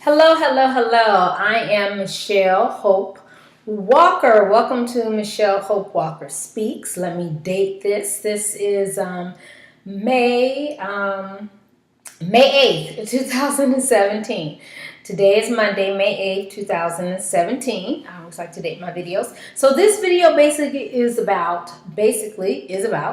Hello, hello, hello. I am Michelle Hope Walker. Welcome to Michelle Hope Walker Speaks. Let me date this. This is May May 8th, 2017. Today is Monday, May 8th, 2017. I always like to date my videos. So this video basically is about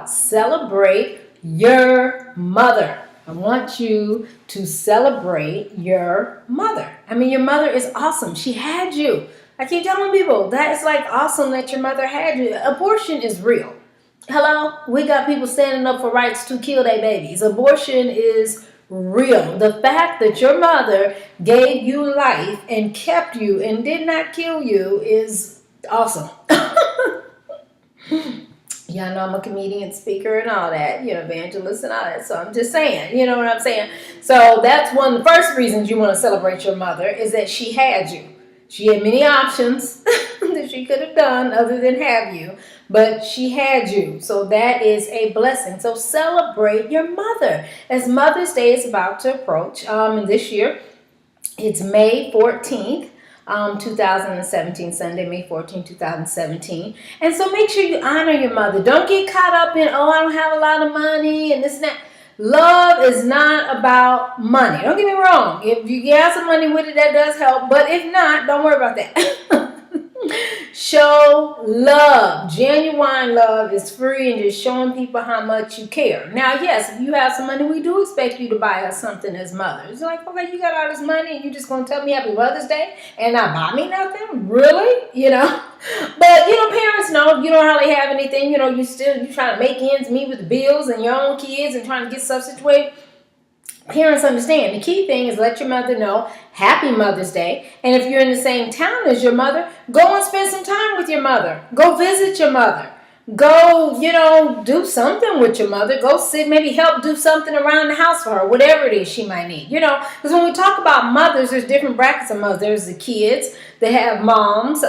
celebrate your mother. I want you to celebrate your mother. I mean, your mother is awesome. She had you. I keep telling people that it's like awesome that your mother had you. Abortion is real. Hello? We got people standing up for rights to kill their babies. Abortion is real. The fact that your mother gave you life and kept you and did not kill you is awesome. Y'all know I'm a comedian, speaker, and all that, evangelist and all that. So I'm just saying, you know what I'm saying? So that's one of the first reasons you want to celebrate your mother is that she had you. She had many options that she could have done other than have you, but she had you. So that is a blessing. So celebrate your mother. As Mother's Day is about to approach, this year, it's May 14th. 2017, Sunday, May 14, 2017. And so make sure you honor your mother. Don't get caught up in, oh, I don't have a lot of money and this and that. Love is not about money. Don't get me wrong. If you get some money with it, that does help. But if not, don't worry about that. Show love. Genuine love is free and just showing people how much you care. Now, yes, if you have some money, we do expect you to buy us something as mothers. It's like, okay, you got all this money and you just going to tell me Happy Mother's Day and not buy me nothing? Really? But, parents know you don't hardly have anything. You're trying to make ends meet with the bills and your own kids and trying to get stuff situated. Parents understand. The key thing is let your mother know Happy Mother's Day. And if you're in the same town as your mother, go and spend some time with your mother. Go visit your mother. Go, do something with your mother. Go sit, maybe help do something around the house for her, whatever it is she might need. Because when we talk about mothers, there's different brackets of mothers. There's the kids that have moms,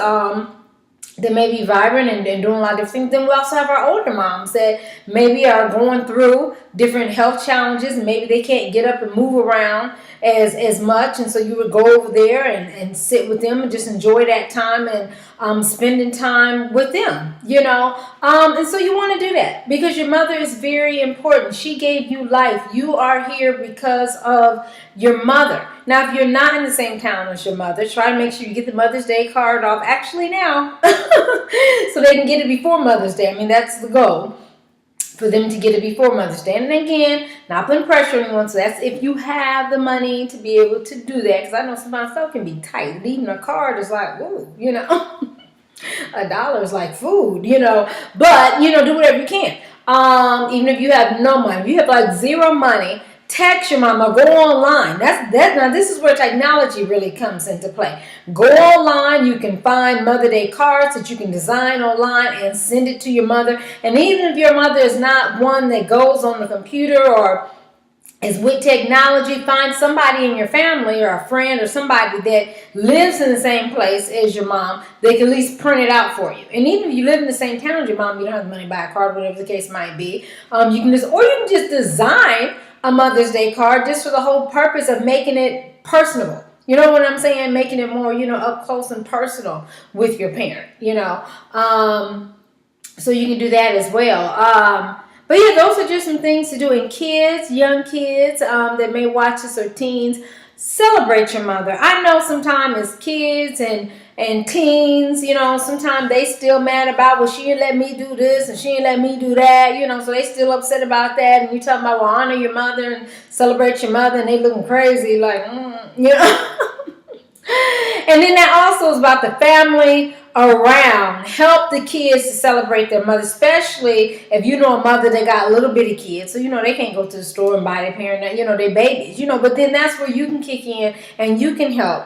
that may be vibrant and doing a lot of different things. Then we also have our older moms that maybe are going through different health challenges and maybe they can't get up and move around as much. And so you would go over there and sit with them and just enjoy that time and spending time with them, And so you want to do that because your mother is very important. She gave you life. You are here because of your mother. Now, if you're not in the same town as your mother, try to make sure you get the Mother's Day card off actually now so they can get it before Mother's Day. I mean, that's the goal, for them to get it before Mother's Day. And again, not putting pressure on anyone. So that's if you have the money to be able to do that. Because I know sometimes stuff can be tight. Even a card is like, whoa, $1 is like food, But, do whatever you can. Even if you have no money. If you have like zero money, text your mama, go online. Now this is where technology really comes into play. Go online, you can find Mother Day cards that you can design online and send it to your mother. And even if your mother is not one that goes on the computer or is with technology, find somebody in your family or a friend or somebody that lives in the same place as your mom. They can at least print it out for you. And even if you live in the same town as your mom, you don't have the money to buy a card, whatever the case might be. You can just design a Mother's Day card just for the whole purpose of making it personable. You know what I'm saying? Making it more, up close and personal with your parent, So you can do that as well. But yeah, those are just some things to do. And kids, young kids that may watch this or teens, celebrate your mother. I know sometimes as kids and teens, sometimes they still mad about, well, she didn't let me do this and she didn't let me do that, so they still upset about that. And you talking about, well, honor your mother and celebrate your mother, and they looking crazy like, And then that also is about the family around. Help the kids to celebrate their mother, especially if you know a mother that got a little bitty kids. So, they can't go to the store and buy their parent, their babies, But then that's where you can kick in and you can help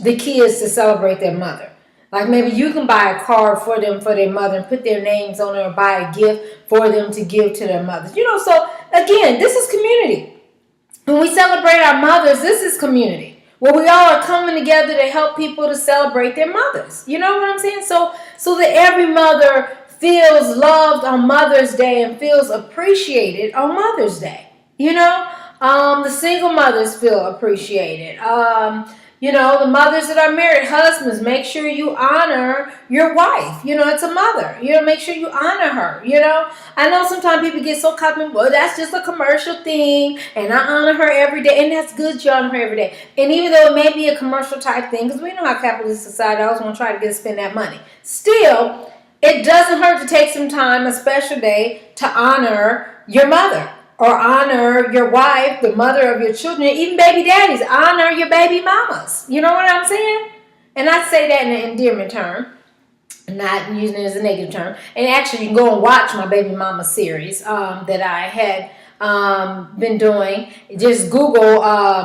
the kids to celebrate their mother. Like maybe you can buy a card for them, for their mother, and put their names on it, or buy a gift for them to give to their mothers. So again, this is community. When we celebrate our mothers, this is community. Where we all are coming together to help people to celebrate their mothers. You know what I'm saying? So that every mother feels loved on Mother's Day and feels appreciated on Mother's Day. The single mothers feel appreciated. You know, the mothers that are married, husbands, make sure you honor your wife. You know, it's a mother. You know, make sure you honor her. You know, I know sometimes people get so caught up in, well, that's just a commercial thing, and I honor her every day, and that's good, you honor her every day. And even though it may be a commercial type thing, because we know how capitalist society always want to try to get to spend that money, still, it doesn't hurt to take some time, a special day, to honor your mother. Or honor your wife, the mother of your children, even baby daddies. Honor your baby mamas. You know what I'm saying? And I say that in an endearment term, not using it as a negative term. And actually, you can go and watch my baby mama series that I had been doing. Just Google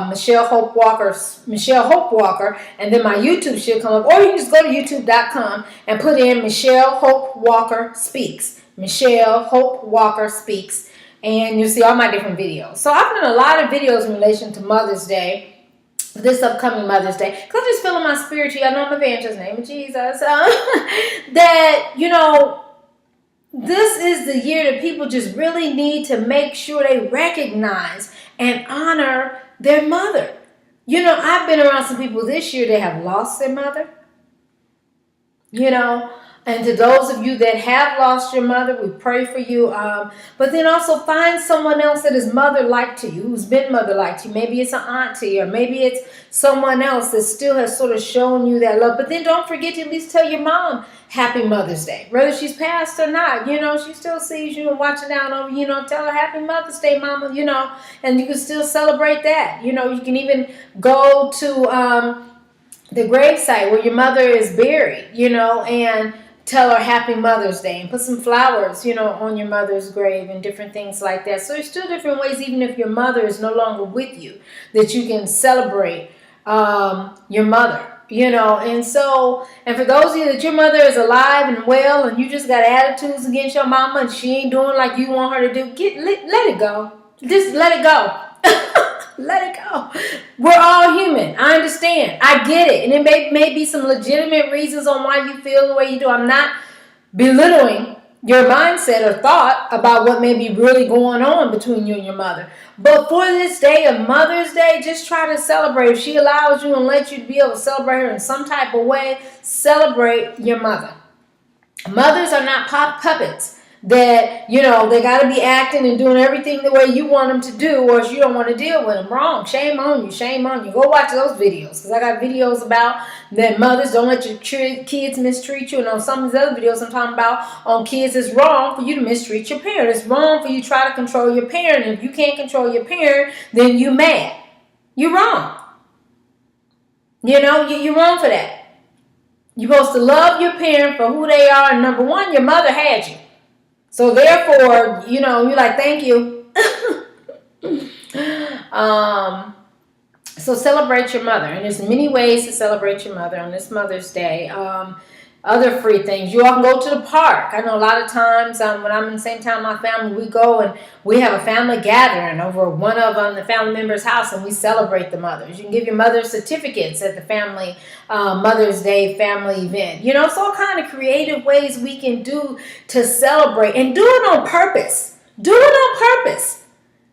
Michelle Hope Walker, and then my YouTube should come up. Or you can just go to youtube.com and put in Michelle Hope Walker Speaks. Michelle Hope Walker Speaks. And you'll see all my different videos. So I've done a lot of videos in relation to Mother's Day, this upcoming Mother's Day. Because I just feel in my spirit, I know I'm evangelist, name of Jesus, that, you know, this is the year that people just really need to make sure they recognize and honor their mother. You know, I've been around some people this year that have lost their mother. You know, and to those of you that have lost your mother, we pray for you. But then also find someone else that is mother-like to you, who's been mother-like to you. Maybe it's an auntie, or maybe it's someone else that still has sort of shown you that love. But then don't forget to at least tell your mom Happy Mother's Day. Whether she's passed or not, you know, she still sees you and watching down over you. You know, tell her Happy Mother's Day, Mama, you know, and you can still celebrate that. You know, you can even go to the gravesite where your mother is buried, you know, and tell her Happy Mother's Day and put some flowers, you know, on your mother's grave and different things like that. So there's still different ways, even if your mother is no longer with you, that you can celebrate your mother, you know. And so, and for those of you that your mother is alive and well and you just got attitudes against your mama and she ain't doing like you want her to do, let it go. Just let it go. Let it go. We're all human. I understand. I get it. And it may be some legitimate reasons on why you feel the way you do. I'm not belittling your mindset or thought about what may be really going on between you and your mother. But for this day of Mother's Day, just try to celebrate. If she allows you and lets you to be able to celebrate her in some type of way, celebrate your mother. Mothers are not puppets that, you know, they got to be acting and doing everything the way you want them to do, or if you don't want to deal with them. Wrong. Shame on you. Shame on you. Go watch those videos, because I got videos about that mothers don't let your kids mistreat you, and on some of these other videos I'm talking about on kids, it's wrong for you to mistreat your parent. It's wrong for you to try to control your parent, and if you can't control your parent, then you mad. You're wrong. You know, you're wrong for that. You're supposed to love your parent for who they are, and number one, your mother had you. So therefore, you know, you're like, thank you. So celebrate your mother. And there's many ways to celebrate your mother on this Mother's Day. Other free things. You all can go to the park. I know a lot of times when I'm in the same town my family, we go and we have a family gathering over one of the family members' house, and we celebrate the mothers. You can give your mother certificates at the family Mother's Day family event. You know, it's all kind of creative ways we can do to celebrate, and do it on purpose. Do it on purpose.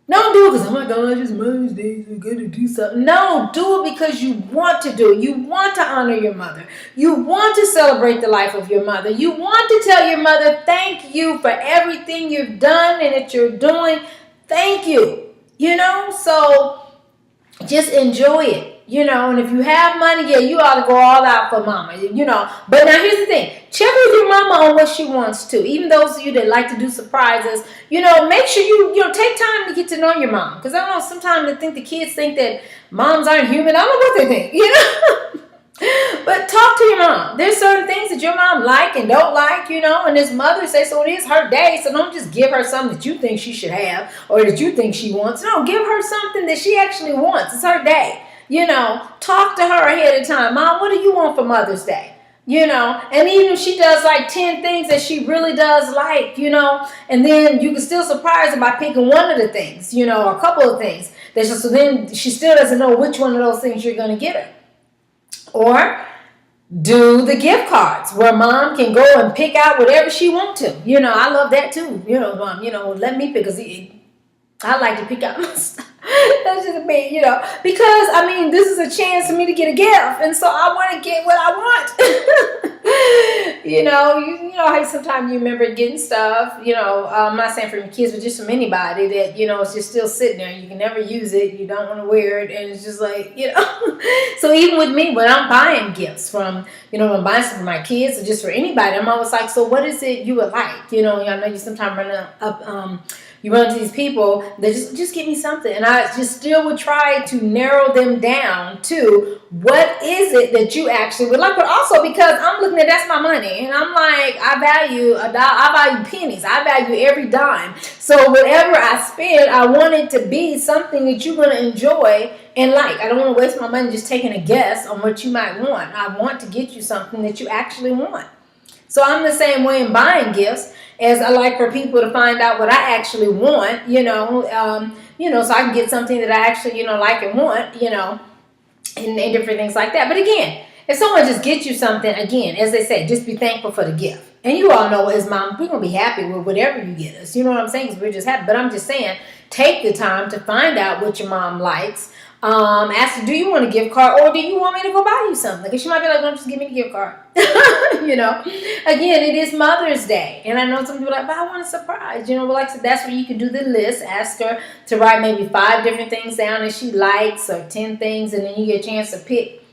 Don't do it because, oh my gosh, it's Mother's Day, so good to do something. No, do it because you want to do it. You want to honor your mother. You want to celebrate the life of your mother. You want to tell your mother, thank you for everything you've done and that you're doing. Thank you. You know, so just enjoy it. You know, and if you have money, yeah, you ought to go all out for mama, you know. But now here's the thing. Check with your mama on what she wants to. Even those of you that like to do surprises, you know, make sure you take time to get to know your mom. Because I know sometimes the kids think that moms aren't human. I don't know what they think, you know. But talk to your mom. There's certain things that your mom like and don't like, you know. And this mother says, so it is her day. So don't just give her something that you think she should have or that you think she wants. No, give her something that she actually wants. It's her day. You know, talk to her ahead of time. Mom, what do you want for Mother's Day? You know, and even if she does like 10 things that she really does like, you know, and then you can still surprise her by picking one of the things, you know, or a couple of things. So then she still doesn't know which one of those things you're going to get her. Or do the gift cards where mom can go and pick out whatever she wants to. You know, I love that too. You know, mom, you know, let me pick, because I like to pick out my stuff. That's just me, because I mean, this is a chance for me to get a gift, and so I want to get what I want. You know how sometimes you remember getting stuff. I'm not saying from your kids, but just from anybody that is just still sitting there. You can never use it. You don't want to wear it, and it's just like So even with me, when I'm buying gifts from, when I'm buying stuff for my kids or just for anybody, I'm always like, so what is it you would like? I know you sometimes run up. You run into these people that just give me something. And I just still would try to narrow them down to what is it that you actually would like. But also because I'm looking at that's my money. And I'm like, I value pennies. I value every dime. So whatever I spend, I want it to be something that you're going to enjoy and like. I don't want to waste my money just taking a guess on what you might want. I want to get you something that you actually want. So I'm the same way in buying gifts, as I like for people to find out what I actually want, so I can get something that I actually, like and want, and different things like that. But again, if someone just gets you something, again, as they say, just be thankful for the gift. And you all know, as mom, we're going to be happy with whatever you get us. You know what I'm saying? Because we're just happy. But I'm just saying, take the time to find out what your mom likes. Ask her, do you want a gift card, or do you want me to go buy you something? Because she might be like, don't just give me the gift card. Again, it is Mother's Day, and I know some people are like, but I want a surprise. But like I said, that's where you can do the list. Ask her to write maybe 5 different things down that she likes, or 10 things, and then you get a chance to pick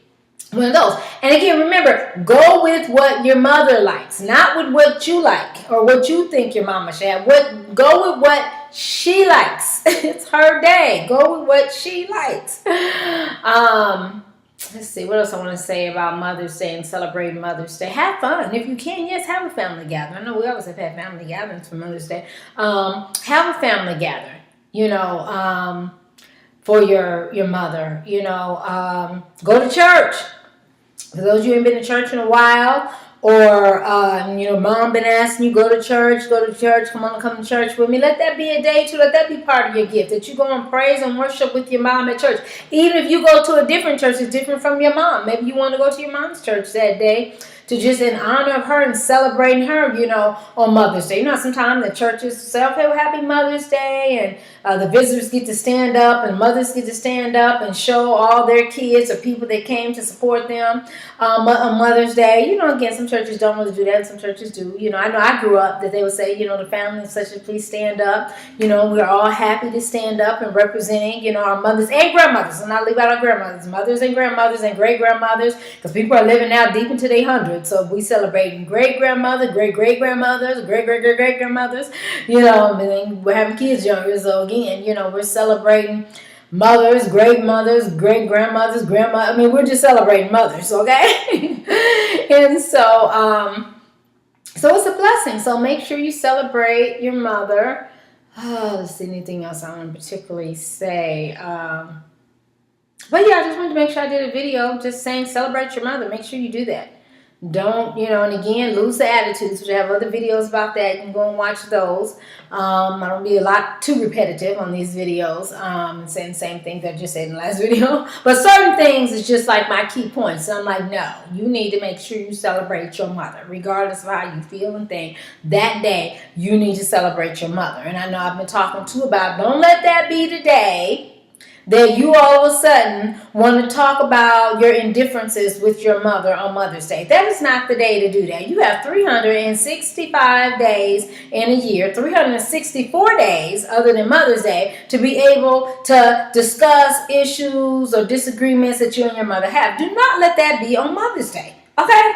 one of those. And again, remember, go with what your mother likes, not with what you like or what you think your mama should have. Go with what she likes. It's her day. Go with what she likes. Let's see, what else I want to say about Mother's Day and celebrating Mother's Day. Have fun. If you can, yes, have a family gathering. I know we always have had family gatherings for Mother's Day. Have a family gathering, for your mother. Go to church. For those of you who haven't been to church in a while, or, mom been asking you, go to church, come to church with me. Let that be a day too. Let that be part of your gift, that you go and praise and worship with your mom at church. Even if you go to a different church, it's different from your mom. Maybe you want to go to your mom's church that day to just in honor of her and celebrating her, on Mother's Day. Sometimes the churches say, okay, well, happy Mother's Day, and the visitors get to stand up, and mothers get to stand up and show all their kids or people that came to support them on Mother's Day. Again, some churches don't really do that, and some churches do. I know I grew up that they would say, the family and such, please stand up. We're all happy to stand up and representing, our mothers and grandmothers. And I leave out our grandmothers, mothers and grandmothers and great-grandmothers, because people are living now deep into their hundreds. So we celebrating great-grandmother, great-great-grandmothers, great-great-great-great-grandmothers, and then we're having kids younger. So again, we're celebrating mothers, great-grandmothers, grandma. I mean, we're just celebrating mothers, okay? And so it's a blessing. So make sure you celebrate your mother. Let's see, anything else I want to particularly say. But yeah, I just wanted to make sure I did a video just saying celebrate your mother. Make sure you do that. Don't, and again, lose the attitudes, which I have other videos about that. You can go and watch those. I don't be a lot too repetitive on these videos, saying the same thing that I just said in the last video. But certain things is just like my key points. So I'm like, no, you need to make sure you celebrate your mother, regardless of how you feel and think. That day, you need to celebrate your mother. And I know I've been talking too about, don't let that be the day that you all of a sudden want to talk about your indifferences with your mother on Mother's Day. That is not the day to do that. You have 365 days in a year, 364 days other than Mother's Day, to be able to discuss issues or disagreements that you and your mother have. Do not let that be on Mother's Day, okay?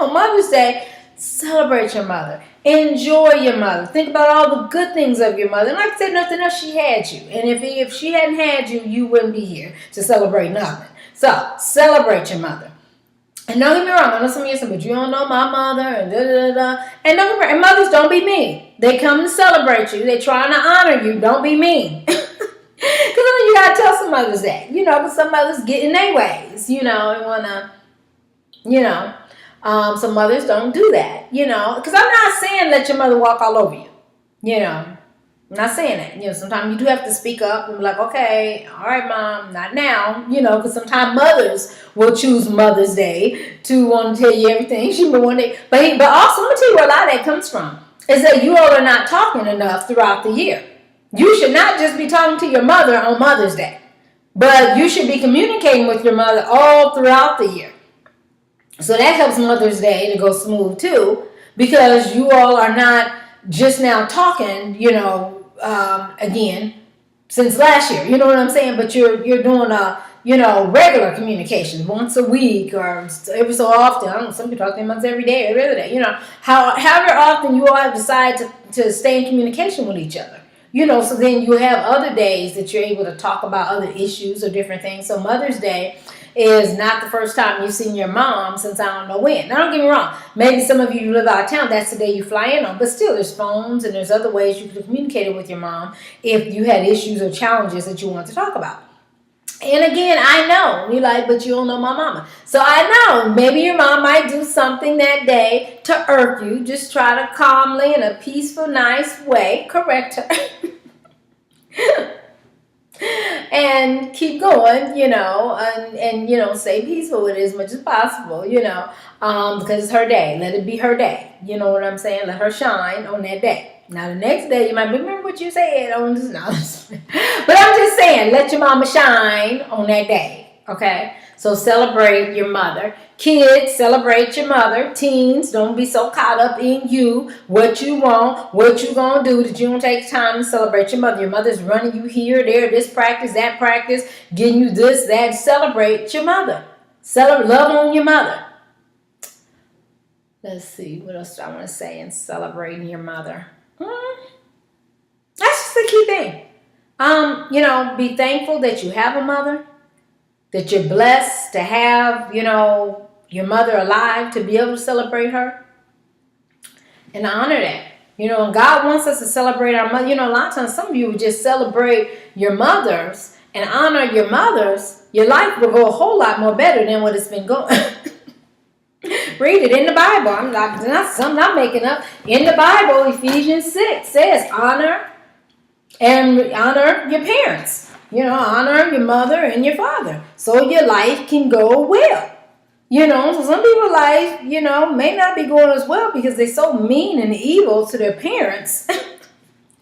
On Mother's Day, celebrate your mother. Enjoy your mother. Think about all the good things of your mother. And like I said, nothing else, she had you. And if she hadn't had you, you wouldn't be here to celebrate nothing. So, celebrate your mother. And don't get me wrong, I know some of you say, but you don't know my mother, and da-da-da-da. And don't get me wrong, and mothers, don't be mean. They come to celebrate you. They're trying to honor you. Don't be mean. Because you got to tell some mothers that. Because some mothers get in their ways, and want to, some mothers don't do that, because I'm not saying let your mother walk all over you, I'm not saying that, sometimes you do have to speak up and be like, okay, all right, mom, not now, because sometimes mothers will choose Mother's Day to want to tell you everything she would want to, but also, I'm going to tell you where a lot of that comes from, is that you all are not talking enough throughout the year. You should not just be talking to your mother on Mother's Day, but you should be communicating with your mother all throughout the year. So that helps Mother's Day to go smooth too, because you all are not just now talking, again, since last year. You know what I'm saying? But you're doing regular communication once a week or every so often. I don't know, some people talk to their mothers every day, every other day. However often you all have decided to stay in communication with each other. So then you have other days that you're able to talk about other issues or different things. So Mother's Day is not the first time you've seen your mom since I don't know when. Now, don't get me wrong. Maybe some of you live out of town. That's the day you fly in on. But still, there's phones and there's other ways you could communicate with your mom if you had issues or challenges that you want to talk about. And again, I know, you're like, but you don't know my mama. So I know, maybe your mom might do something that day to irk you. Just try to calmly, in a peaceful, nice way, correct her. And keep going, and stay peaceful with it as much as possible, because it's her day. Let it be her day. You know what I'm saying? Let her shine on that day. Now, the next day, you might remember what you said on this. But I'm just saying, let your mama shine on that day, okay? So celebrate your mother. Kids, celebrate your mother. Teens, don't be so caught up in you, what you want, what you gonna do, that you don't take time to celebrate your mother. Your mother's running you here, there, this practice, that practice, getting you this, that. Celebrate your mother. Love on your mother. Let's see, what else do I want to say in celebrating your mother? That's just the key thing. Be thankful that you have a mother, that you're blessed to have, your mother alive, to be able to celebrate her and honor that. And God wants us to celebrate our mother. A lot of times some of you would just celebrate your mothers and honor your mothers. Your life will go a whole lot more better than what it's been going. Read it in the Bible. I'm not something I'm making up. In the Bible, Ephesians 6 says, honor your parents. Honor your mother and your father, so your life can go well. So some people's life, may not be going as well because they're so mean and evil to their parents.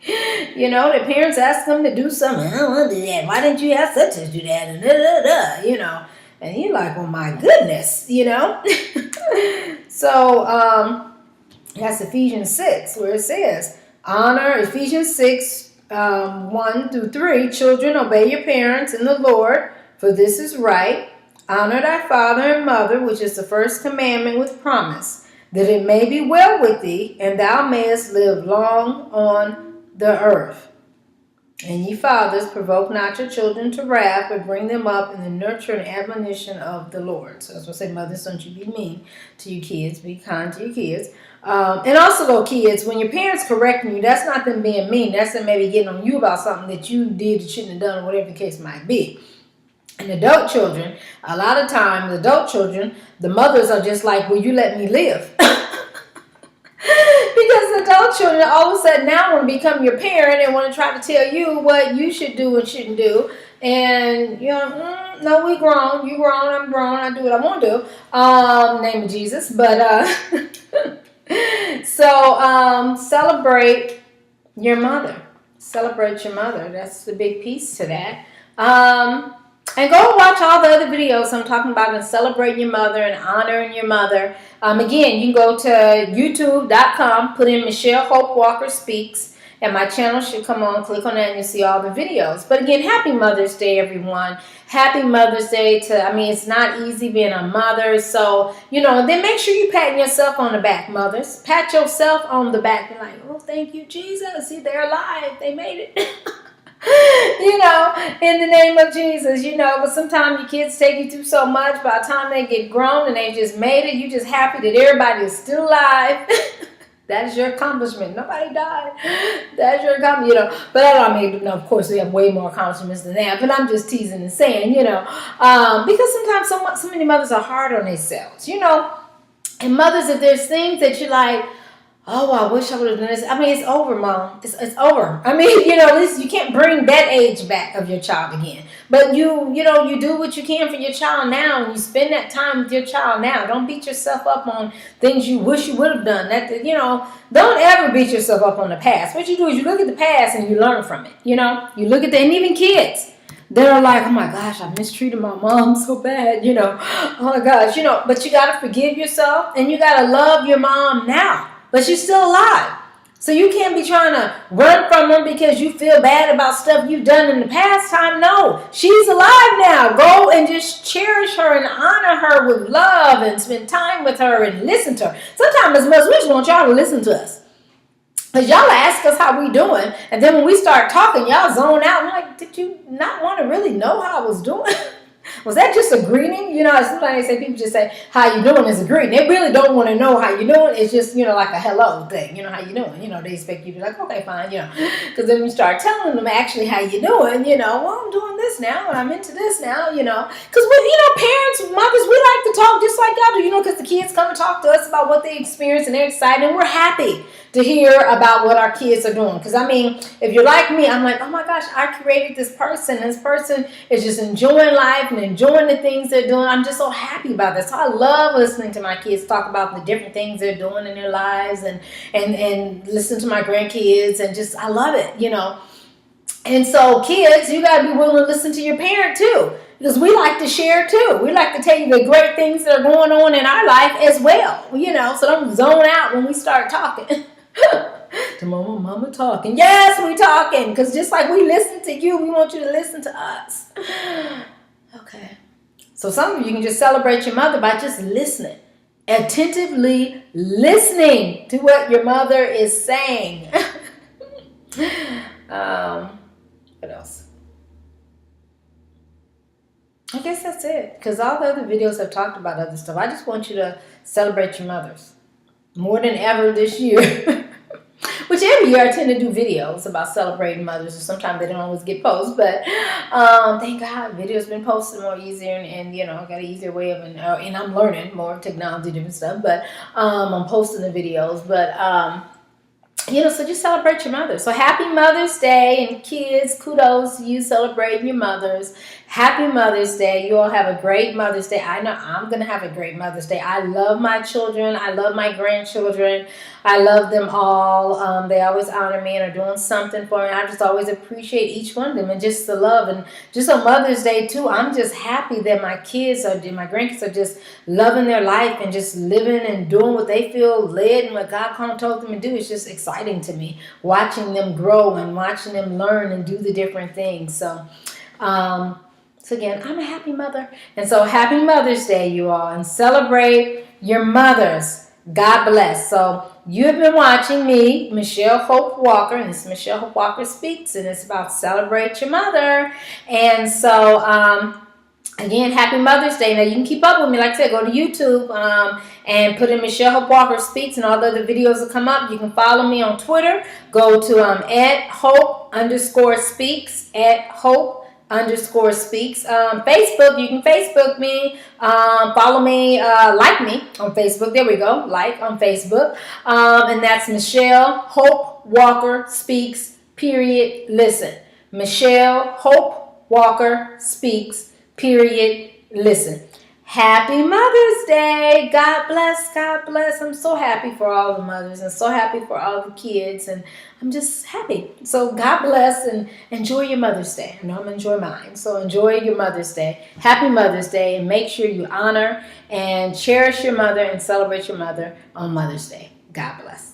Their parents ask them to do something. I don't want to do that. Why didn't you ask such to do that? And And you're like, oh my goodness, So that's Ephesians 6, where it says, honor, Ephesians 6, 1 through 3, children, obey your parents in the Lord, for this is right. Honor thy father and mother, which is the first commandment with promise, that it may be well with thee, and thou mayest live long on the earth. And ye fathers, provoke not your children to wrath, but bring them up in the nurture and admonition of the Lord. So that's what I say, mothers, don't you be mean to your kids. Be kind to your kids. And also, though, kids, when your parents correcting you, that's not them being mean. That's them maybe getting on you about something that you did, you shouldn't have done, or whatever the case might be. And adult children, a lot of times, the mothers are just like, will you let me live? Because adult children all of a sudden now want to become your parent and want to try to tell you what you should do and shouldn't do. And, no, we grown. You grown, I'm grown. I do what I want to do. Name of Jesus. But, so, celebrate your mother. Celebrate your mother. That's the big piece to that. And go watch all the other videos I'm talking about and celebrating your mother and honoring your mother. Again, you can go to youtube.com, put in Michelle Hope Walker Speaks, and my channel should come on. Click on that and you'll see all the videos. But again, happy Mother's Day, everyone. Happy Mother's Day it's not easy being a mother. So, then make sure you pat yourself on the back, mothers. Pat yourself on the back. Be like, oh, thank you, Jesus. See, they're alive. They made it. In the name of Jesus, but sometimes your kids take you through so much. By the time they get grown and they just made it, you're just happy that everybody is still alive. That is your accomplishment. Nobody died. That's your accomplishment, But I mean, of course, we have way more accomplishments than that. But I'm just teasing and saying, because sometimes so many mothers are hard on themselves, And mothers, if there's things that you're like, oh, I wish I would have done this. I mean, it's over, Mom. It's over. I mean, at least you can't bring that age back of your child again. But you do what you can for your child now, and you spend that time with your child now. Don't beat yourself up on things you wish you would have done. Don't ever beat yourself up on the past. What you do is you look at the past and you learn from it. You look at and even kids. They're like, oh my gosh, I mistreated my mom so bad, oh my gosh, but you got to forgive yourself and you got to love your mom now. But she's still alive. So you can't be trying to run from her because you feel bad about stuff you've done in the past time. No, she's alive now. Go and just cherish her and honor her with love and spend time with her and listen to her. Sometimes as much we just want y'all to listen to us. Because y'all ask us how we doing, and then when we start talking, y'all zone out. I'm like, did you not want to really know how I was doing? Was that just a greeting? Sometimes people just say, how you doing is a greeting. They really don't want to know how you doing. It's just, like a hello thing. How you doing? They expect you to be like, okay, fine, Because then we start telling them actually how you doing, well, I'm doing this now, and I'm into this now, Because, parents, mothers, we like to talk just like y'all do, because the kids come and talk to us about what they experience, and they're excited, and we're happy to hear about what our kids are doing. Because, if you're like me, I'm like, oh my gosh, I created this person. This person is just enjoying life and enjoying the things they're doing. I'm just so happy about this. So I love listening to my kids talk about the different things they're doing in their lives and listen to my grandkids and just, I love it, And so kids, you got to be willing to listen to your parent too. Because we like to share too. We like to tell you the great things that are going on in our life as well, So don't zone out when we start talking. To mama talking. Yes, we talking. Because just like we listen to you, we want you to listen to us. Okay. So some of you can just celebrate your mother by just listening. Attentively listening to what your mother is saying. What else? I guess that's it. Because all the other videos have talked about other stuff. I just want you to celebrate your mothers. More than ever this year. Which every year I tend to do videos about celebrating mothers. Or sometimes they don't always get posted. But thank God videos been posted more easier. And I got an easier way of, and I'm learning more technology, different stuff. But I'm posting the videos. But so just celebrate your mother. So happy Mother's Day, and kids, kudos to you celebrating your mothers. Happy Mother's Day. You all have a great Mother's Day. I know I'm going to have a great Mother's Day. I love my children. I love my grandchildren. I love them all. They always honor me and are doing something for me. I just always appreciate each one of them and just the love. And just on Mother's Day too, I'm just happy that my grandkids are just loving their life and just living and doing what they feel led and what God told them to do. It's just exciting to me, watching them grow and watching them learn and do the different things. So again, I'm a happy mother. And so happy Mother's Day, you all. And celebrate your mothers. God bless. So you have been watching me, Michelle Hope Walker. And this is Michelle Hope Walker Speaks. And it's about celebrate your mother. And so, again, happy Mother's Day. Now, you can keep up with me. Like I said, go to YouTube and put in Michelle Hope Walker Speaks. And all the other videos will come up. You can follow me on Twitter. Go to @Hope_Speaks, @Hope_Speaks. Facebook, you can Facebook me, follow me, like me on Facebook. There we go, like on Facebook. And that's Michelle Hope Walker Speaks, period, listen. Michelle Hope Walker Speaks, period, listen. Happy Mother's Day. God bless. God bless. I'm so happy for all the mothers and so happy for all the kids. And I'm just happy. So God bless and enjoy your Mother's Day. I know I'm going to enjoy mine. So enjoy your Mother's Day. Happy Mother's Day. And make sure you honor and cherish your mother and celebrate your mother on Mother's Day. God bless.